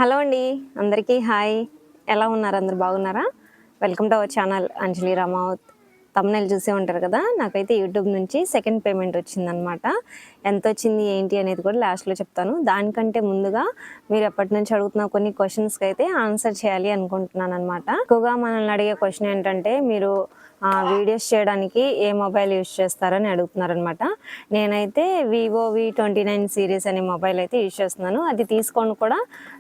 Hello అండి, అందరికీ hi. ఎలా ఉన్నారు? అందరు బాగున్నారా? Welcome to our channel Anjali Ramavath. Thumbnail చూసే ఉంటారు కదా. నాకైతే యూట్యూబ్ నుంచి సెకండ్ పేమెంట్ వచ్చిందనమాట. ఎంత వచ్చింది ఏంటి అనేది కూడా లాస్ట్లో చెప్తాను. దానికంటే ముందుగా మీరు ఎప్పటి నుంచి అడుగుతున్న కొన్ని క్వశ్చన్స్కి అయితే ఆన్సర్ చేయాలి అనుకుంటున్నాను అనమాట. ఎక్కువగా మనల్ని అడిగే క్వశ్చన్ ఏంటంటే, మీరు వీడియోస్ చేయడానికి ఏ మొబైల్ యూజ్ చేస్తారని అడుగుతున్నారనమాట. నేనైతే వివో V29 సిరీస్ అనే మొబైల్ అయితే యూజ్ చేస్తున్నాను. అది తీసుకొని కూడా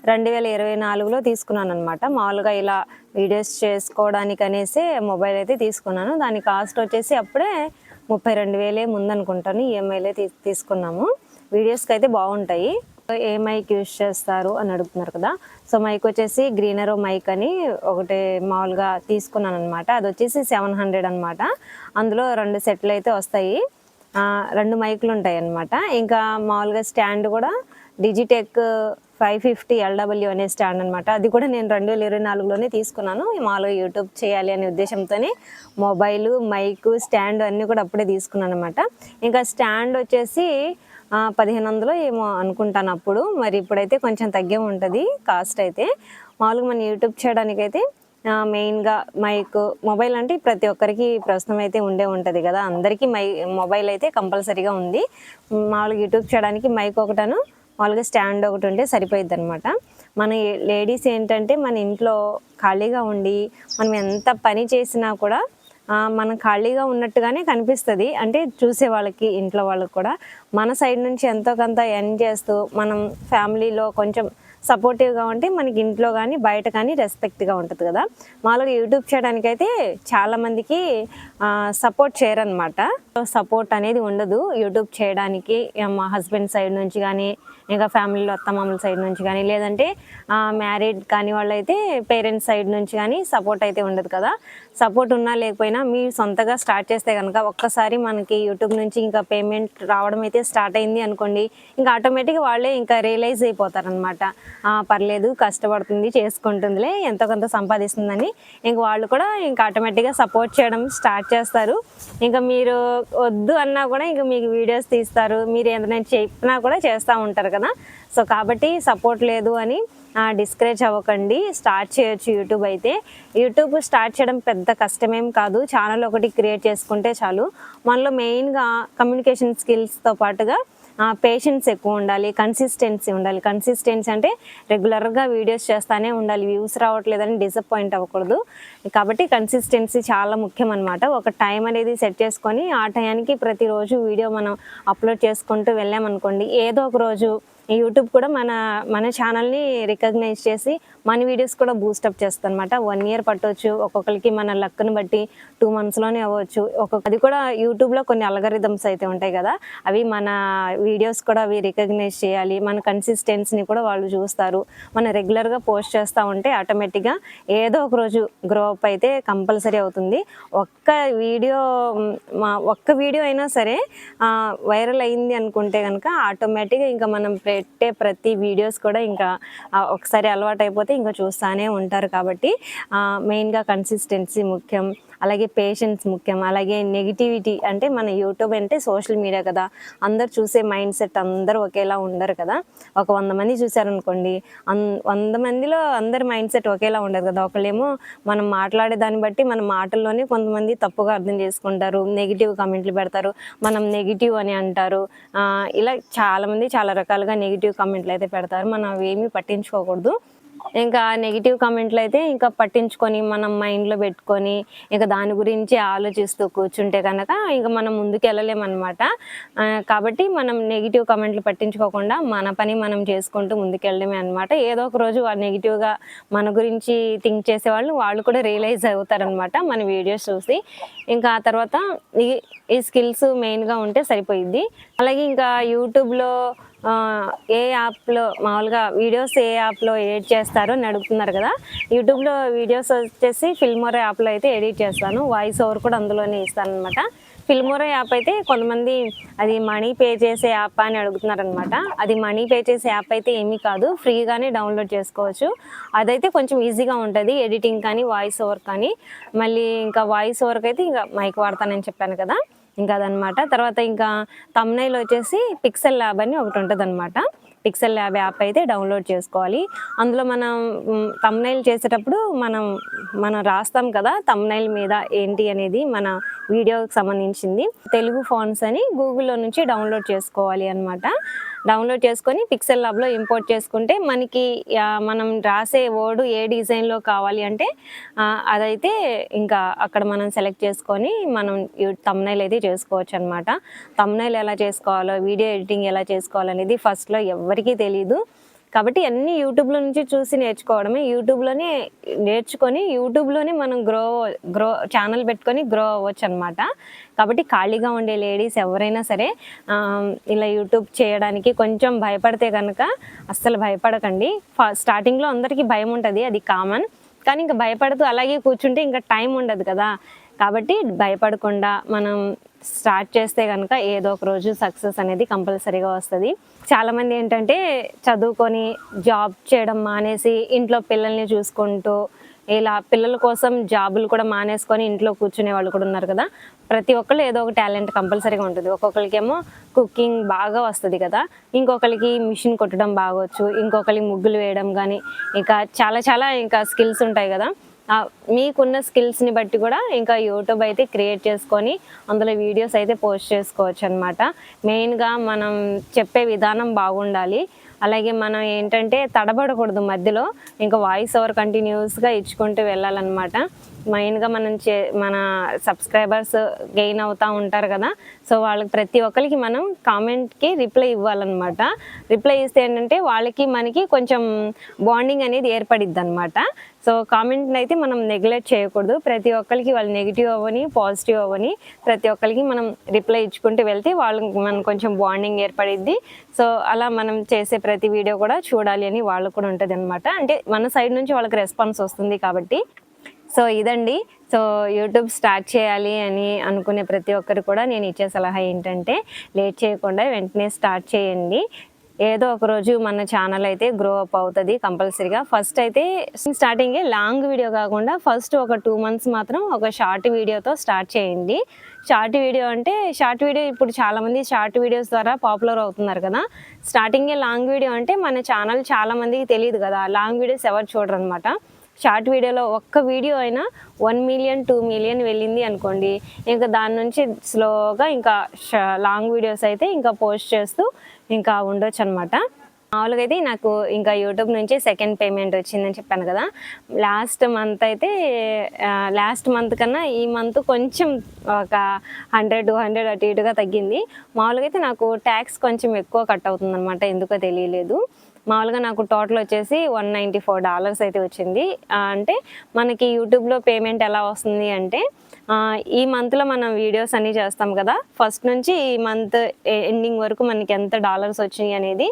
2024లో తీసుకున్నాను అనమాట. మామూలుగా ఇలా వీడియోస్ చేసుకోవడానికి అనేసి మొబైల్ అయితే తీసుకున్నాను. దాని కాస్ట్ వచ్చేసి అప్పుడే 32,000 ముందనుకుంటాను. ఈఎంఐలే తీసుకున్నాము. వీడియోస్కి అయితే బాగుంటాయి. ఏ మైక్ యూజ్ చేస్తారు అని అడుగుతున్నారు కదా. సో మైక్ వచ్చేసి గ్రీనరో మైక్ అని ఒకటి మామూలుగా తీసుకున్నాను అనమాట. అది వచ్చేసి 700 అనమాట. అందులో 2 సెట్లు అయితే వస్తాయి. 2 మైకులు ఉంటాయి అనమాట. ఇంకా మామూలుగా స్టాండ్ కూడా డిజిటెక్ 550 LW అనే స్టాండ్ అనమాట. అది కూడా నేను 2024లోనే తీసుకున్నాను. మామూలుగా యూట్యూబ్ చేయాలి అనే ఉద్దేశంతోనే మొబైలు, మైకు, స్టాండ్ అన్నీ కూడా అప్పుడే తీసుకున్నాను అనమాట. ఇంకా స్టాండ్ వచ్చేసి 1500 ఏమో అనుకుంటాను అప్పుడు. మరి ఇప్పుడైతే కొంచెం తగ్గే ఉంటుంది కాస్ట్ అయితే. మామూలుగా మన యూట్యూబ్ చేయడానికి అయితే మెయిన్గా మైక్, మొబైల్ అంటే ప్రతి ఒక్కరికి ప్రస్తుతం అయితే ఉంటుంది కదా. అందరికీ మొబైల్ అయితే కంపల్సరీగా ఉంది. మామూలుగా యూట్యూబ్ చేయడానికి మైక్ ఒకటను, మామూలుగా స్టాండ్ ఒకటి ఉంటే సరిపోయిద్ది అనమాట. మన లేడీస్ ఏంటంటే మన ఇంట్లో ఖాళీగా ఉండి మనం ఎంత పని చేసినా కూడా మనం ఖాళీగా ఉన్నట్టుగానే కనిపిస్తుంది. అంటే చూసే వాళ్ళకి, ఇంట్లో వాళ్ళకి కూడా మన సైడ్ నుంచి ఎంతో కొంత ఎర్న్ చేస్తూ మనం ఫ్యామిలీలో కొంచెం సపోర్టివ్గా ఉంటే మనకి ఇంట్లో కానీ బయట కానీ రెస్పెక్ట్గా ఉంటుంది కదా. మామూలుగా యూట్యూబ్ చేయడానికైతే చాలామందికి సపోర్ట్ చేయరనమాట. సపోర్ట్ అనేది ఉండదు యూట్యూబ్ చేయడానికి. మా హస్బెండ్ సైడ్ నుంచి కానీ, ఇంకా ఫ్యామిలీలో అత్తమామల సైడ్ నుంచి కానీ, లేదంటే మ్యారీడ్ కాని వాళ్ళైతే పేరెంట్స్ సైడ్ నుంచి కానీ సపోర్ట్ అయితే ఉండదు కదా. సపోర్ట్ ఉన్నా లేకపోయినా మీరు సొంతగా స్టార్ట్ చేస్తే కనుక ఒక్కసారి మనకి యూట్యూబ్ నుంచి ఇంకా పేమెంట్ రావడం అయితే స్టార్ట్ అయింది అనుకోండి, ఇంకా ఆటోమేటిక్గా వాళ్ళే ఇంకా రియలైజ్ అయిపోతారనమాట. పర్లేదు, కష్టపడుతుంది, చేసుకుంటుందిలే, ఎంతో కొంత సంపాదిస్తుందని ఇంక వాళ్ళు కూడా ఇంకా ఆటోమేటిక్గా సపోర్ట్ చేయడం స్టార్ట్ చేస్తారు. ఇంకా మీరు వద్దు అన్నా కూడా ఇంకా మీకు వీడియోస్ తీస్తారు, మీరు ఏదైనా చెప్పినా కూడా చేస్తూ ఉంటారు కదా. సో కాబట్టి సపోర్ట్ లేదు అని డిస్కరేజ్ అవ్వకండి, స్టార్ట్ చేయొచ్చు యూట్యూబ్ అయితే. యూట్యూబ్ స్టార్ట్ చేయడం పెద్ద కష్టమేం కాదు. ఛానల్ ఒకటి క్రియేట్ చేసుకుంటే చాలు. మనలో మెయిన్గా కమ్యూనికేషన్ స్కిల్స్తో పాటుగా పేషెన్స్ ఎక్కువ ఉండాలి, కన్సిస్టెన్సీ ఉండాలి. కన్సిస్టెన్సీ అంటే రెగ్యులర్గా వీడియోస్ చేస్తూనే ఉండాలి, వ్యూస్ రావట్లేదని డిసప్పాయింట్ అవ్వకూడదు. కాబట్టి కన్సిస్టెన్సీ చాలా ముఖ్యం అనమాట. ఒక టైం అనేది సెట్ చేసుకొని ఆ టైంకి ప్రతిరోజు వీడియో మనం అప్లోడ్ చేసుకుంటూ వెళ్ళామనుకోండి, ఏదో ఒక రోజు యూట్యూబ్ కూడా మన ఛానల్ని రికగ్నైజ్ చేసి మన వీడియోస్ కూడా బూస్టప్ చేస్తుంది అనమాట. 1 year పట్టవచ్చు, ఒక్కొక్కరికి మన లక్ను బట్టి 2 monthsలోనే అవ్వచ్చు. అది కూడా యూట్యూబ్లో కొన్ని అల్గరిథమ్స్ అయితే ఉంటాయి కదా, అవి మన వీడియోస్ కూడా అవి రికగ్నైజ్ చేయాలి. మన కన్సిస్టెన్సీని కూడా వాళ్ళు చూస్తారు. మనం రెగ్యులర్గా పోస్ట్ చేస్తూ ఉంటే ఆటోమేటిక్గా ఏదో ఒక రోజు గ్రో అప్ అయితే కంపల్సరీ అవుతుంది. ఒక్క వీడియో అయినా సరే వైరల్ అయింది అనుకుంటే కనుక ఆటోమేటిక్గా ఇంకా మనం పెట్టే ప్రతి వీడియోస్ కూడా ఇంకా ఒకసారి అలవాటు అయిపోతే ఇంకా చూస్తూనే ఉంటారు. కాబట్టి మెయిన్గా కన్సిస్టెన్సీ ముఖ్యం, అలాగే పేషెన్స్ ముఖ్యం, అలాగే నెగిటివిటీ. అంటే మన యూట్యూబ్ అంటే సోషల్ మీడియా కదా, అందరు చూసే మైండ్ సెట్ అందరూ ఒకేలా ఉండరు కదా. ఒక 100 మంది చూసారనుకోండి, 100 మందిలో అందరి మైండ్ సెట్ ఒకేలా ఉండదు కదా. ఒకళ్ళేమో మనం మాట్లాడే దాన్ని బట్టి మన మాటల్లోనే కొంతమంది తప్పుగా అర్థం చేసుకుంటారు, నెగిటివ్ కామెంట్లు పెడతారు, మనం నెగిటివ్ అని అంటారు. ఇలా చాలామంది చాలా రకాలుగా నెగిటివ్ కామెంట్లు అయితే పెడతారు. మనం అవేమీ పట్టించుకోకూడదు. ఇంకా నెగిటివ్ కామెంట్లు అయితే ఇంకా పట్టించుకొని మనం మైండ్లో పెట్టుకొని ఇంకా దాని గురించి ఆలోచిస్తూ కూర్చుంటే కనుక ఇంకా మనం ముందుకు వెళ్ళలేమన్నమాట. కాబట్టి మనం నెగిటివ్ కామెంట్లు పట్టించుకోకుండా మన పని మనం చేసుకుంటూ ముందుకెళ్ళడమే అనమాట. ఏదో ఒక రోజు నెగిటివ్గా మన గురించి థింక్ చేసేవాళ్ళు వాళ్ళు కూడా రియలైజ్ అవుతారనమాట మన వీడియోస్ చూసి. ఇంకా ఆ తర్వాత ఈ స్కిల్స్ మెయిన్గా ఉంటే సరిపోయిద్ది. అలాగే ఇంకా యూట్యూబ్లో ఏ యాప్లో మామూలుగా వీడియోస్ ఏ యాప్లో ఎడిట్ చేస్తారో అని అడుగుతున్నారు కదా. యూట్యూబ్లో వీడియోస్ వచ్చేసి ఫిల్మోరా యాప్లో అయితే ఎడిట్ చేస్తాను. వాయిస్ ఓవర్ కూడా అందులోనే ఇస్తాను అనమాట. ఫిల్మోరా యాప్ అయితే కొంతమంది అది మనీ పే చేసే యాప్ అని అడుగుతున్నారనమాట. అది మనీ పే చేసే యాప్ అయితే ఏమీ కాదు, ఫ్రీగానే డౌన్లోడ్ చేసుకోవచ్చు. అదైతే కొంచెం ఈజీగా ఉంటుంది, ఎడిటింగ్ కానీ వాయిస్ ఓవర్ కానీ. మళ్ళీ ఇంకా వాయిస్ ఓవర్కి అయితే ఇంకా మైక్ వాడతానని చెప్పాను కదా, ఇంకా అదనమాట. తర్వాత ఇంకా థంబ్నెయిల్ వచ్చేసి పిక్సెల్ ల్యాబ్ అని ఒకటి ఉంటుంది అనమాట. పిక్సెల్ ల్యాబ్ యాప్ అయితే డౌన్లోడ్ చేసుకోవాలి. అందులో మనం థంబ్‌నెయిల్ చేసేటప్పుడు మనం రాస్తాం కదా థంబ్‌నెయిల్ మీద ఏంటి అనేది మన వీడియోకి సంబంధించింది. తెలుగు ఫాంట్స్ అని గూగుల్‌లో నుంచి డౌన్లోడ్ చేసుకోవాలి అన్నమాట. డౌన్లోడ్ చేసుకొని పిక్సెల్ ల్యాబ్లో ఇంపోర్ట్ చేసుకుంటే మనకి మనం రాసే వర్డ్ ఏ డిజైన్లో కావాలి అంటే అదైతే ఇంకా అక్కడ మనం సెలెక్ట్ చేసుకొని మనం థంబ్‌నెయిల్ అయితే చేసుకోవచ్చు అనమాట. థంబ్‌నెయిల్ ఎలా చేసుకోవాలో, వీడియో ఎడిటింగ్ ఎలా చేసుకోవాలనేది ఫస్ట్లో ఎవ్వరికీ తెలీదు. కాబట్టి అన్నీ యూట్యూబ్లో నుంచి చూసి నేర్చుకోవడమే. యూట్యూబ్లోనే నేర్చుకొని యూట్యూబ్లోనే మనం గ్రో ఛానల్ పెట్టుకొని గ్రో అవ్వచ్చు అనమాట. కాబట్టి ఖాళీగా ఉండే లేడీస్ ఎవరైనా సరే ఇలా యూట్యూబ్ చేయడానికి కొంచెం భయపడితే కనుక అస్సలు భయపడకండి. స్టార్టింగ్లో అందరికీ భయం ఉంటుంది, అది కామన్. కానీ ఇంకా భయపడుతూ అలాగే కూర్చుంటే ఇంకా టైం ఉండదు కదా. కాబట్టి భయపడకుండా మనం స్టార్ట్ చేస్తే కనుక ఏదో ఒక రోజు సక్సెస్ అనేది కంపల్సరీగా వస్తుంది. చాలామంది ఏంటంటే చదువుకొని జాబ్ చేయడం మానేసి ఇంట్లో పిల్లల్ని చూసుకుంటూ ఇలా పిల్లల కోసం జాబులు కూడా మానేసుకొని ఇంట్లో కూర్చునే వాళ్ళు కూడా ఉన్నారు కదా. ప్రతి ఒక్కళ్ళు ఏదో ఒక టాలెంట్ కంపల్సరీగా ఉంటుంది. ఒక్కొక్కరికేమో కుకింగ్ బాగా వస్తుంది కదా, ఇంకొకరికి మిషన్ కొట్టడం బాగొచ్చు, ఇంకొకరికి ముగ్గులు వేయడం కానీ ఇంకా చాలా ఇంకా స్కిల్స్ ఉంటాయి కదా. మీకున్న స్కిల్స్ని బట్టి కూడా ఇంకా యూట్యూబ్ అయితే క్రియేట్ చేసుకొని అందులో వీడియోస్ అయితే పోస్ట్ చేసుకోవచ్చు అనమాట. మెయిన్గా మనం చెప్పే విధానం బాగుండాలి. అలాగే మనం ఏంటంటే తడబడకూడదు మధ్యలో, ఇంకా వాయిస్ ఓవర్ కంటిన్యూస్గా ఇచ్చుకుంటూ వెళ్ళాలన్నమాట. మెయిన్గా మన సబ్స్క్రైబర్స్ గెయిన్ అవుతూ ఉంటారు కదా. సో వాళ్ళకి ప్రతి ఒక్కరికి మనం కామెంట్కి రిప్లై ఇవ్వాలన్నమాట. రిప్లై ఇస్తే ఏంటంటే వాళ్ళకి మనకి కొంచెం బాండింగ్ అనేది ఏర్పడిద్ది అనమాట. సో కామెంట్ని అయితే మనం నెగ్లెక్ట్ చేయకూడదు. ప్రతి ఒక్కరికి వాళ్ళు నెగిటివ్ అవ్వని పాజిటివ్ అవ్వని ప్రతి ఒక్కరికి మనం రిప్లై ఇచ్చుకుంటూ వెళ్తే వాళ్ళకి మనం కొంచెం బాండింగ్ ఏర్పడిద్ది. సో అలా మనం చేసే ప్రతి వీడియో కూడా చూడాలి అని వాళ్ళకు కూడా ఉంటుంది అనమాట. అంటే మన సైడ్ నుంచి వాళ్ళకి రెస్పాన్స్ వస్తుంది కాబట్టి. సో ఇదండి. సో యూట్యూబ్ స్టార్ట్ చేయాలి అని అనుకునే ప్రతి ఒక్కరు కూడా నేను ఇచ్చే సలహా ఏంటంటే లేట్ చేయకుండా వెంటనే స్టార్ట్ చేయండి. ఏదో ఒక రోజు మన ఛానల్ అయితే గ్రో అప్ అవుతుంది కంపల్సరీగా. ఫస్ట్ అయితే స్టార్టింగే లాంగ్ వీడియో కాకుండా ఫస్ట్ ఒక 2 months మాత్రం ఒక షార్ట్ వీడియోతో స్టార్ట్ చేయండి. షార్ట్ వీడియో అంటే షార్ట్ వీడియో ఇప్పుడు చాలామంది షార్ట్ వీడియోస్ ద్వారా పాపులర్ అవుతున్నారు కదా. స్టార్టింగే లాంగ్ వీడియో అంటే మన ఛానల్ చాలామందికి తెలియదు కదా, లాంగ్ వీడియోస్ ఎవరు చూడరు అనమాట. షార్ట్ వీడియోలో ఒక్క వీడియో అయినా 1 million 2 million వెళ్ళింది అనుకోండి, ఇంకా దాని నుంచి స్లోగా ఇంకా లాంగ్ వీడియోస్ అయితే ఇంకా పోస్ట్ చేస్తూ ఇంకా ఉండొచ్చు అనమాట. మామూలుగా అయితే నాకు ఇంకా యూట్యూబ్ నుంచి సెకండ్ పేమెంట్ వచ్చిందని చెప్పాను కదా. లాస్ట్ మంత్ కన్నా ఈ మంత్ కొంచెం ఒక 100-200 అటు ఇటుగా తగ్గింది. మామూలుగా అయితే నాకు ట్యాక్స్ కొంచెం ఎక్కువ కట్ అవుతుంది అనమాట, ఎందుకో తెలియలేదు. మామూలుగా నాకు టోటల్ వచ్చేసి $194 అయితే వచ్చింది. అంటే మనకి యూట్యూబ్లో పేమెంట్ ఎలా వస్తుంది అంటే ఈ మంత్లో మనం వీడియోస్ అన్నీ చేస్తాం కదా, ఫస్ట్ నుంచి ఈ మంత్ ఎండింగ్ వరకు మనకి ఎంత డాలర్స్ వచ్చినాయి అనేది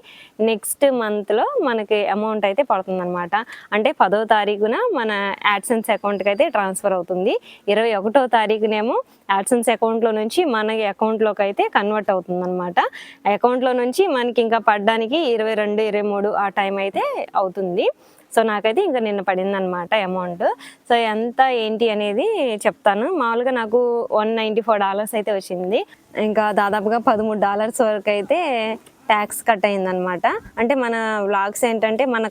నెక్స్ట్ మంత్లో మనకి అమౌంట్ అయితే పడుతుంది అనమాట. అంటే 10వ తారీఖున మన యాడ్సెన్స్ అకౌంట్కి అయితే ట్రాన్స్ఫర్ అవుతుంది. 21వ తారీఖునేమో యాడ్సెన్స్ అకౌంట్లో నుంచి మన అకౌంట్లోకి అయితే కన్వర్ట్ అవుతుంది అనమాట. అకౌంట్లో నుంచి మనకి ఇంకా పడడానికి 22-23 ఆ టైం అయితే అవుతుంది. సో నాకైతే ఇంకా నిన్న పడిందనమాట అమౌంట్. సో ఎంత ఏంటి అనేది చెప్తాను. మామూలుగా నాకు $194 అయితే వచ్చింది. ఇంకా దాదాపుగా $13 వరకు అయితే ట్యాక్స్ కట్ అయిందనమాట. అంటే మన వ్లాగ్స్ ఏంటంటే మన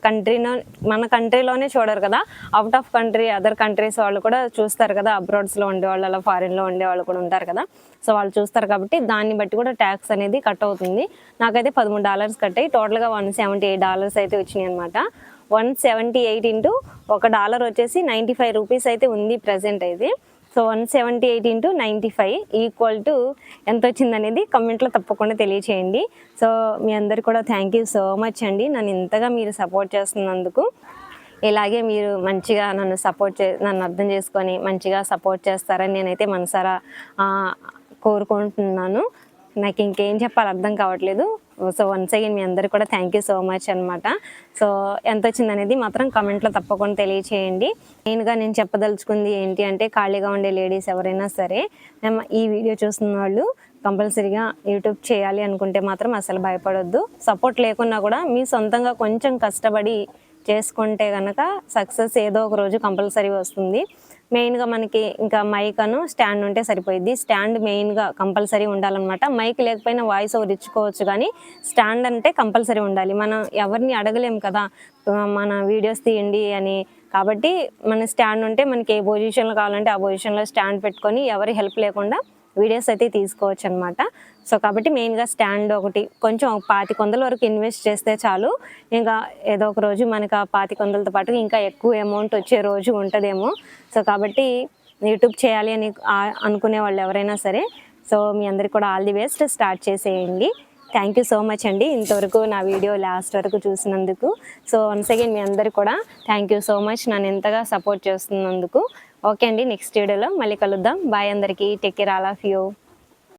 కంట్రీలోనే చూడరు కదా, out of country other countries వాళ్ళు కూడా చూస్తారు కదా, అబ్రాడ్స్లో ఉండేవాళ్ళు అలా ఫారిన్లో ఉండేవాళ్ళు కూడా ఉంటారు కదా. సో వాళ్ళు చూస్తారు కాబట్టి దాన్ని బట్టి కూడా ట్యాక్స్ అనేది కట్ అవుతుంది. నాకైతే $13 కట్ అయ్యి టోటల్గా $178 అయితే వచ్చినాయి అనమాట. 178 ఇంటూ $1 వచ్చేసి 95 రూపీస్ అయితే ఉంది ప్రజెంట్ అయితే. సో 178 ఇంటూ 95 ఈక్వల్ టు ఎంత వచ్చిందనేది కమెంట్లో తప్పకుండా తెలియచేయండి. సో మీ అందరు కూడా థ్యాంక్ యూ సో మచ్ అండి, నన్ను ఇంతగా మీరు సపోర్ట్ చేస్తున్నందుకు. ఇలాగే మీరు మంచిగా నన్ను అర్థం చేసుకొని మంచిగా సపోర్ట్ చేస్తారని నేనైతే మనసారా కోరుకుంటున్నాను. నాకు ఇంకేం చెప్పాలి అర్థం కావట్లేదు. సో వన్స్ అగైన్ మీ అందరు కూడా థ్యాంక్ యూ సో మచ్ అనమాట. సో ఎంత వచ్చిందనేది మాత్రం కమెంట్లో తప్పకుండా తెలియచేయండి. మెయిన్గా నేను చెప్పదలుచుకుంది ఏంటి అంటే ఖాళీగా ఉండే లేడీస్ ఎవరైనా సరే ఈ వీడియో చూస్తున్న వాళ్ళు కంపల్సరీగా యూట్యూబ్ చేయాలి అనుకుంటే మాత్రం అసలు భయపడొద్దు. సపోర్ట్ లేకున్నా కూడా మీ సొంతంగా కొంచెం కష్టపడి చేసుకుంటే కనుక సక్సెస్ ఏదో ఒక రోజు కంపల్సరీ వస్తుంది. మెయిన్గా మనకి ఇంకా మైక్ అను స్టాండ్ ఉంటే సరిపోయిద్ది. స్టాండ్ మెయిన్గా కంపల్సరీ ఉండాలన్నమాట. మైక్ లేకపోయినా వాయిస్ ఓవర్ ఇచ్చుకోవచ్చు, కానీ స్టాండ్ అంటే కంపల్సరీ ఉండాలి. మనం ఎవరిని అడగలేం కదా మన వీడియోస్ తీయండి అని. కాబట్టి మన స్టాండ్ ఉంటే మనకి ఏ పొజిషన్లో కావాలంటే ఆ పొజిషన్లో స్టాండ్ పెట్టుకొని ఎవరి హెల్ప్ లేకుండా వీడియోస్ అయితే తీసుకోవచ్చు అనమాట. సో కాబట్టి మెయిన్గా స్టాండ్ ఒకటి కొంచెం 2500 వరకు ఇన్వెస్ట్ చేస్తే చాలు. ఇంకా ఏదో ఒక రోజు మనకు ఆ 2500తో పాటు ఇంకా ఎక్కువ అమౌంట్ వచ్చే రోజు ఉంటుందేమో. సో కాబట్టి యూట్యూబ్ చేయాలి అని అనుకునే వాళ్ళు ఎవరైనా సరే, సో మీ అందరికి కూడా ఆల్ ది బెస్ట్, స్టార్ట్ చేసేయండి. థ్యాంక్ యూ సో మచ్ అండి ఇంతవరకు నా వీడియో లాస్ట్ వరకు చూసినందుకు. సో వన్స్ అగైన్ మీ అందరికి కూడా థ్యాంక్ యూ సో మచ్ నన్ను ఎంతగా సపోర్ట్ చేస్తున్నందుకు. ఓకే అండి, నెక్స్ట్ వీడియోలో మళ్ళీ కలుద్దాం. బాయ్ అందరికీ, take care all of you.